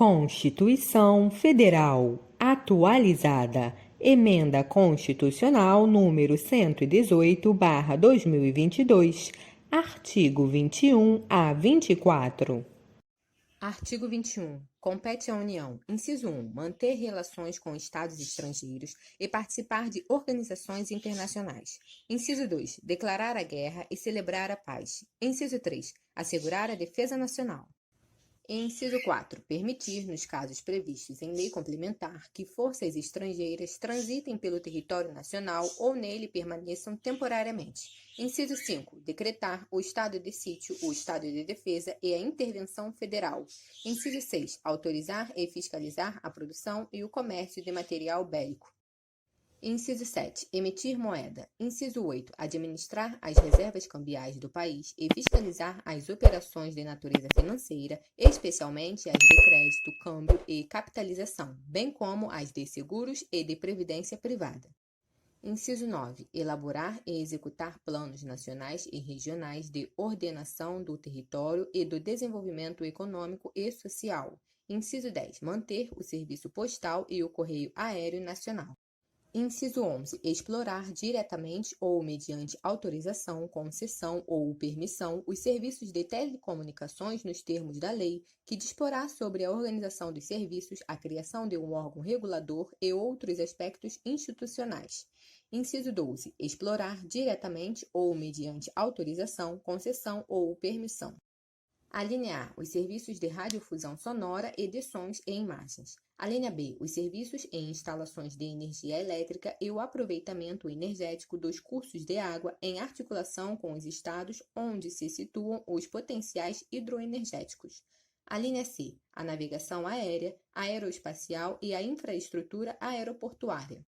Constituição Federal atualizada. Emenda Constitucional número 118/2022, artigo 21 a 24. Artigo 21. Compete à União, inciso 1, manter relações com estados estrangeiros e participar de organizações internacionais. Inciso 2, declarar a guerra e celebrar a paz. Inciso 3, assegurar a defesa nacional. Inciso 4. Permitir, nos casos previstos em lei complementar, que forças estrangeiras transitem pelo território nacional ou nele permaneçam temporariamente. Inciso 5. Decretar o estado de sítio, o estado de defesa e a intervenção federal. Inciso 6. Autorizar e fiscalizar a produção e o comércio de material bélico. Inciso 7. Emitir moeda. Inciso 8. Administrar as reservas cambiais do país e fiscalizar as operações de natureza financeira, especialmente as de crédito, câmbio e capitalização, bem como as de seguros e de previdência privada. Inciso 9. Elaborar e executar planos nacionais e regionais de ordenação do território e do desenvolvimento econômico e social. Inciso 10. Manter o serviço postal e o correio aéreo nacional. Inciso 11. Explorar diretamente ou mediante autorização, concessão ou permissão os serviços de telecomunicações nos termos da lei, que disporá sobre a organização dos serviços, a criação de um órgão regulador e outros aspectos institucionais. Inciso 12. Explorar diretamente ou mediante autorização, concessão ou permissão. Alínea A. Os serviços de radiodifusão sonora e de sons e imagens. Alínea B. Os serviços e instalações de energia elétrica e o aproveitamento energético dos cursos de água em articulação com os estados onde se situam os potenciais hidroenergéticos. Alínea C. A navegação aérea, aeroespacial e a infraestrutura aeroportuária.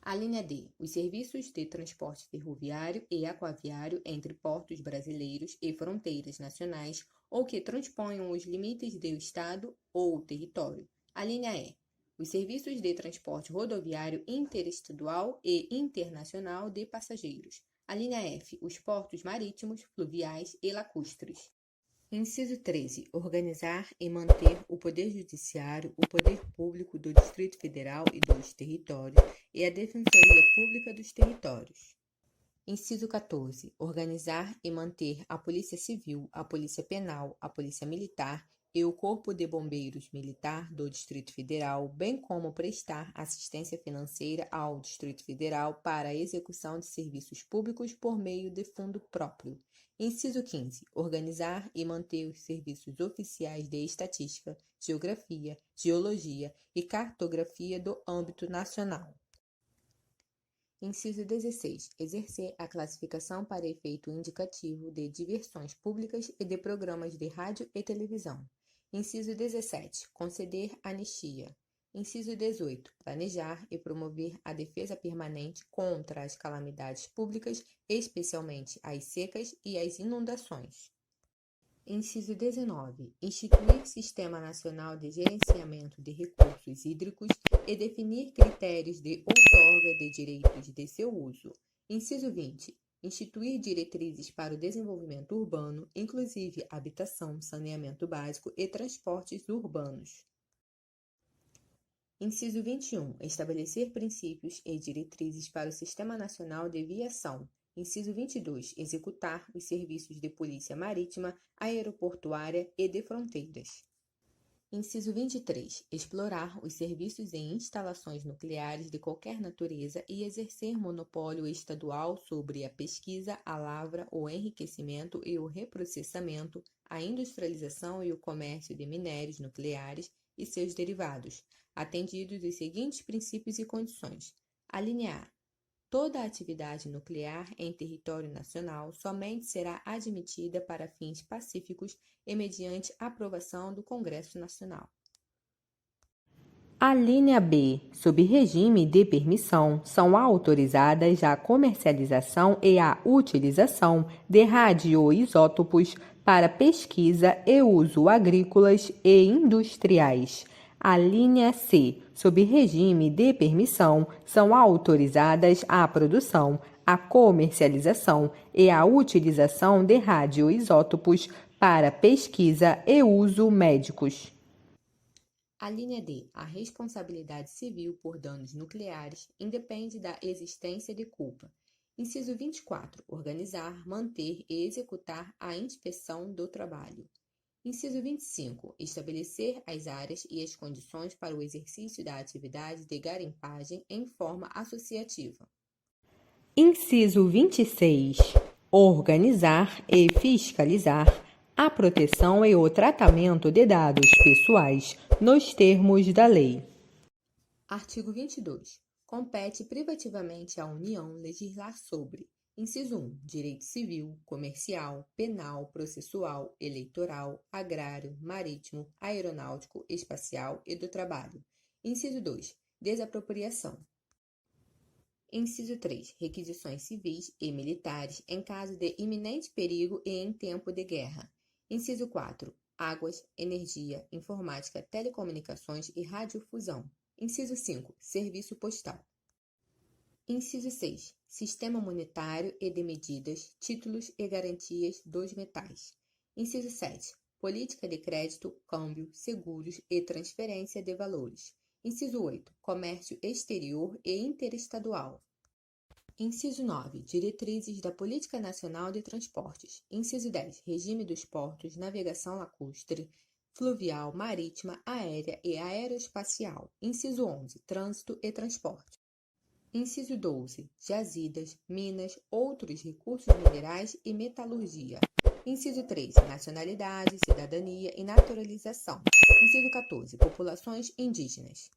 Alínea D. Os serviços de transporte ferroviário e aquaviário entre portos brasileiros e fronteiras nacionais ou que transponham os limites do estado ou território. Alínea E. Os serviços de transporte rodoviário interestadual e internacional de passageiros. Alínea F. Os portos marítimos, fluviais e lacustres. Inciso 13. Organizar e manter o Poder Judiciário, o Poder Público do Distrito Federal e dos Territórios e a Defensoria Pública dos Territórios. Inciso 14. Organizar e manter a Polícia Civil, a Polícia Penal, a Polícia Militar e o Corpo de Bombeiros Militar do Distrito Federal, bem como prestar assistência financeira ao Distrito Federal para a execução de serviços públicos por meio de fundo próprio. Inciso 15. Organizar e manter os serviços oficiais de estatística, geografia, geologia e cartografia do âmbito nacional. Inciso 16. Exercer a classificação para efeito indicativo de diversões públicas e de programas de rádio e televisão. Inciso 17. Conceder anistia. Inciso 18. Planejar e promover a defesa permanente contra as calamidades públicas, especialmente as secas e as inundações. Inciso 19. Instituir Sistema Nacional de Gerenciamento de Recursos Hídricos e definir critérios de outorga de direitos de seu uso. Inciso 20. Instituir diretrizes para o desenvolvimento urbano, inclusive habitação, saneamento básico e transportes urbanos. Inciso 21. Estabelecer princípios e diretrizes para o Sistema Nacional de Viação. Inciso 22. Executar os serviços de polícia marítima, aeroportuária e de fronteiras. Inciso 23. Explorar os serviços em instalações nucleares de qualquer natureza e exercer monopólio estadual sobre a pesquisa, a lavra, o enriquecimento e o reprocessamento, a industrialização e o comércio de minérios nucleares e seus derivados, atendidos os seguintes princípios e condições. Alínea A. Toda atividade nuclear em território nacional somente será admitida para fins pacíficos e mediante aprovação do Congresso Nacional. Alínea B. Sob regime de permissão, são autorizadas a comercialização e a utilização de radioisótopos para pesquisa e uso agrícolas e industriais. Alínea C. Sob regime de permissão, são autorizadas a produção, a comercialização e a utilização de radioisótopos para pesquisa e uso médicos. A linha D. A responsabilidade civil por danos nucleares independe da existência de culpa. Inciso 24. Organizar, manter e executar a inspeção do trabalho. Inciso 25. Estabelecer as áreas e as condições para o exercício da atividade de garimpagem em forma associativa. Inciso 26. Organizar e fiscalizar a proteção e o tratamento de dados pessoais nos termos da lei. Artigo 22. Compete privativamente à União legislar sobre: inciso 1. Direito civil, comercial, penal, processual, eleitoral, agrário, marítimo, aeronáutico, espacial e do trabalho. Inciso 2. Desapropriação. Inciso 3. Requisições civis e militares em caso de iminente perigo e em tempo de guerra. Inciso 4. Águas, energia, informática, telecomunicações e radiodifusão. Inciso 5. Serviço postal. Inciso 6. Sistema monetário e de medidas, títulos e garantias dos metais. Inciso 7. Política de crédito, câmbio, seguros e transferência de valores. Inciso 8. Comércio exterior e interestadual. Inciso 9. Diretrizes da Política Nacional de Transportes. Inciso 10. Regime dos portos, navegação lacustre, fluvial, marítima, aérea e aeroespacial. Inciso 11. Trânsito e transporte. Inciso 12. Jazidas, minas, outros recursos minerais e metalurgia. Inciso 13. Nacionalidade, cidadania e naturalização. Inciso 14. Populações indígenas.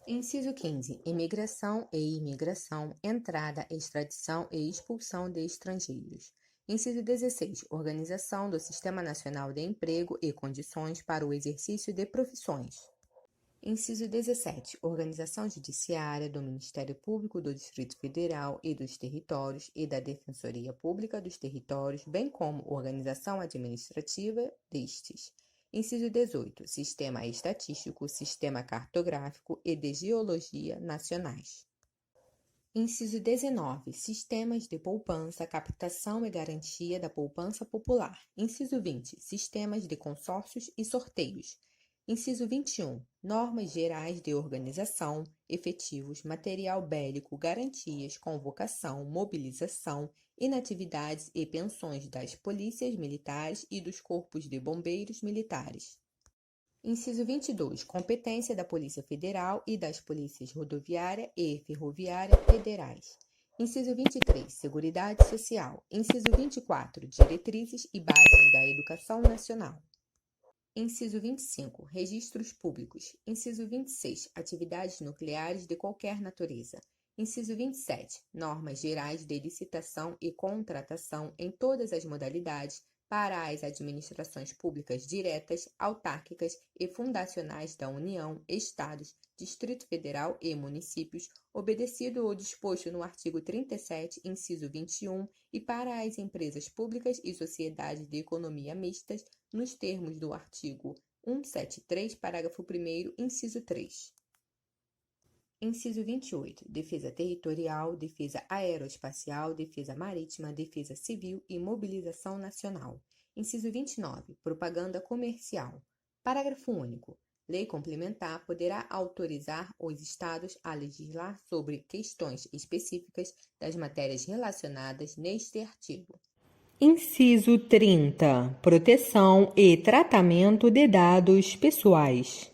Inciso 15. Imigração e imigração, entrada, extradição e expulsão de estrangeiros. Inciso 16. Organização do Sistema Nacional de Emprego e condições para o exercício de profissões. Inciso 17. Organização judiciária do Ministério Público do Distrito Federal e dos Territórios e da Defensoria Pública dos Territórios, bem como organização administrativa destes. Inciso 18. Sistema estatístico, sistema cartográfico e de geologia nacionais. Inciso 19. Sistemas de poupança, captação e garantia da poupança popular. Inciso 20. Sistemas de consórcios e sorteios. Inciso 21. Normas gerais de organização, efetivos, material bélico, garantias, convocação, mobilização, inatividades e pensões das polícias militares e dos corpos de bombeiros militares. Inciso 22. Competência da Polícia Federal e das Polícias Rodoviária e Ferroviária Federais. Inciso 23. Seguridade Social. Inciso 24. Diretrizes e bases da Educação Nacional. Inciso 25. Registros públicos. Inciso 26. Atividades nucleares de qualquer natureza. Inciso 27. Normas gerais de licitação e contratação em todas as modalidades para as administrações públicas diretas, autárquicas e fundacionais da União, Estados, Distrito Federal e municípios, obedecido o disposto no artigo 37, inciso 21, e para as empresas públicas e sociedades de economia mistas, nos termos do artigo 173, parágrafo 1º, inciso 3. Inciso 28. Defesa territorial, defesa aeroespacial, defesa marítima, defesa civil e mobilização nacional. Inciso 29. Propaganda comercial. Parágrafo único. Lei complementar poderá autorizar os Estados a legislar sobre questões específicas das matérias relacionadas neste artigo. Inciso 30. Proteção e tratamento de dados pessoais.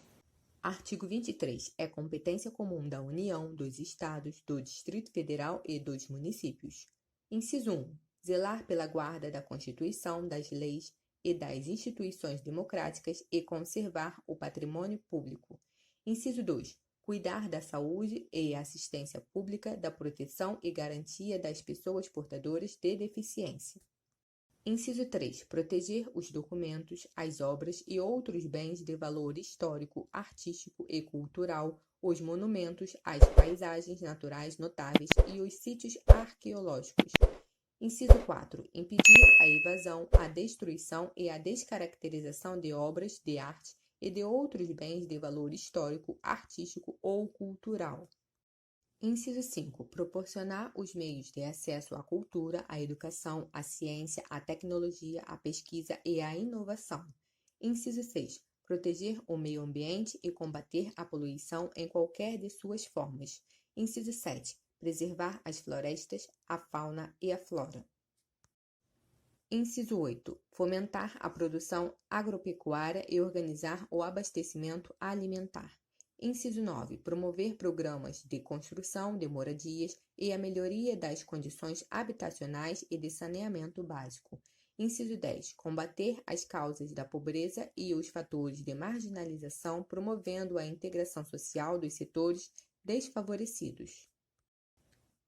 Artigo 23. É competência comum da União, dos Estados, do Distrito Federal e dos municípios. Inciso 1. Zelar pela guarda da Constituição, das leis e das instituições democráticas e conservar o patrimônio público. Inciso 2. Cuidar da saúde e assistência pública, da proteção e garantia das pessoas portadoras de deficiência. Inciso 3. Proteger os documentos, as obras e outros bens de valor histórico, artístico e cultural, os monumentos, as paisagens naturais notáveis e os sítios arqueológicos. Inciso 4. Impedir a evasão, a destruição e a descaracterização de obras de arte e de outros bens de valor histórico, artístico ou cultural. Inciso 5. Proporcionar os meios de acesso à cultura, à educação, à ciência, à tecnologia, à pesquisa e à inovação. Inciso 6. proteger o meio ambiente e combater a poluição em qualquer de suas formas. Inciso 7. Preservar as florestas, a fauna e a flora. Inciso 8. Fomentar a produção agropecuária e organizar o abastecimento alimentar. Inciso 9. Promover programas de construção de moradias e a melhoria das condições habitacionais e de saneamento básico. Inciso 10. Combater as causas da pobreza e os fatores de marginalização, promovendo a integração social dos setores desfavorecidos.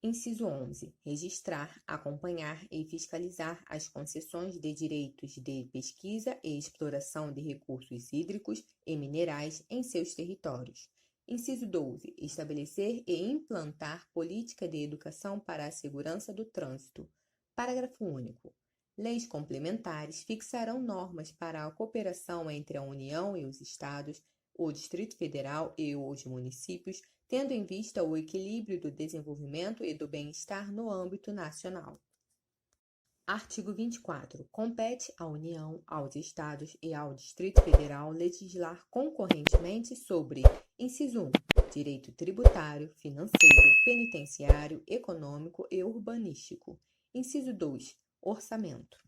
Inciso 11. Registrar, acompanhar e fiscalizar as concessões de direitos de pesquisa e exploração de recursos hídricos e minerais em seus territórios. Inciso 12. Estabelecer e implantar política de educação para a segurança do trânsito. Parágrafo único. Leis complementares fixarão normas para a cooperação entre a União e os Estados, o Distrito Federal e os municípios, tendo em vista o equilíbrio do desenvolvimento e do bem-estar no âmbito nacional. Artigo 24. Compete à União, aos Estados e ao Distrito Federal legislar concorrentemente sobre: inciso 1. Direito tributário, financeiro, penitenciário, econômico e urbanístico. Inciso 2. Orçamento.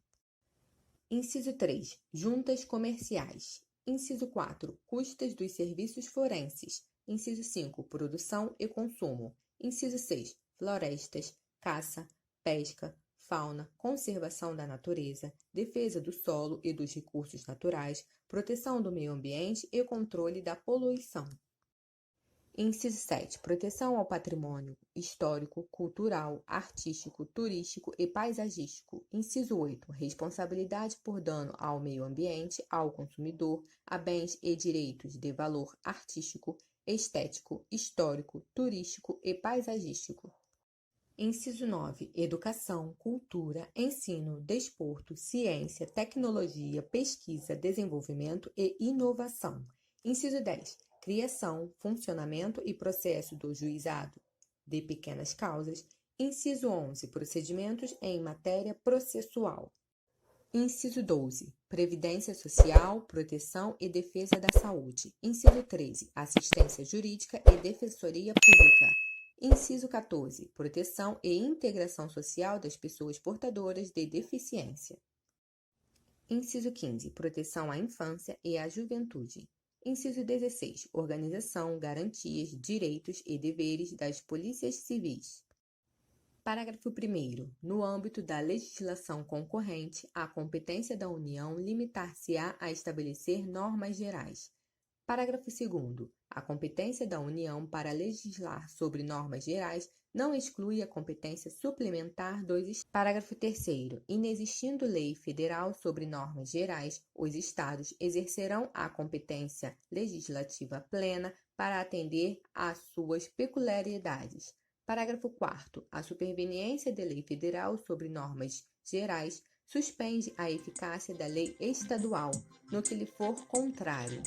Inciso 3. Juntas comerciais. Inciso 4. Custas dos serviços forenses. Inciso 5. Produção e consumo. Inciso 6. Florestas, caça, pesca, fauna, conservação da natureza, defesa do solo e dos recursos naturais, proteção do meio ambiente e controle da poluição. Inciso 7. Proteção ao patrimônio histórico, cultural, artístico, turístico e paisagístico. Inciso 8. Responsabilidade por dano ao meio ambiente, ao consumidor, a bens e direitos de valor artístico, estético, histórico, turístico e paisagístico. Inciso 9. Educação, cultura, ensino, desporto, ciência, tecnologia, pesquisa, desenvolvimento e inovação. Inciso 10. Criação, funcionamento e processo do juizado de pequenas causas. Inciso 11. Procedimentos em matéria processual. Inciso 12. Previdência social, proteção e defesa da saúde. Inciso 13. Assistência jurídica e defensoria pública. Inciso 14. Proteção e integração social das pessoas portadoras de deficiência. Inciso 15. Proteção à infância e à juventude. Inciso 16. Organização, garantias, direitos e deveres das polícias civis. Parágrafo 1º. No âmbito da legislação concorrente, a competência da União limitar-se-á a estabelecer normas gerais. Parágrafo 2º. A competência da União para legislar sobre normas gerais não exclui a competência suplementar dos Estados. Parágrafo 3º. Inexistindo lei federal sobre normas gerais, os Estados exercerão a competência legislativa plena para atender às suas peculiaridades. Parágrafo 4º. A superveniência de lei federal sobre normas gerais suspende a eficácia da lei estadual, no que lhe for contrário.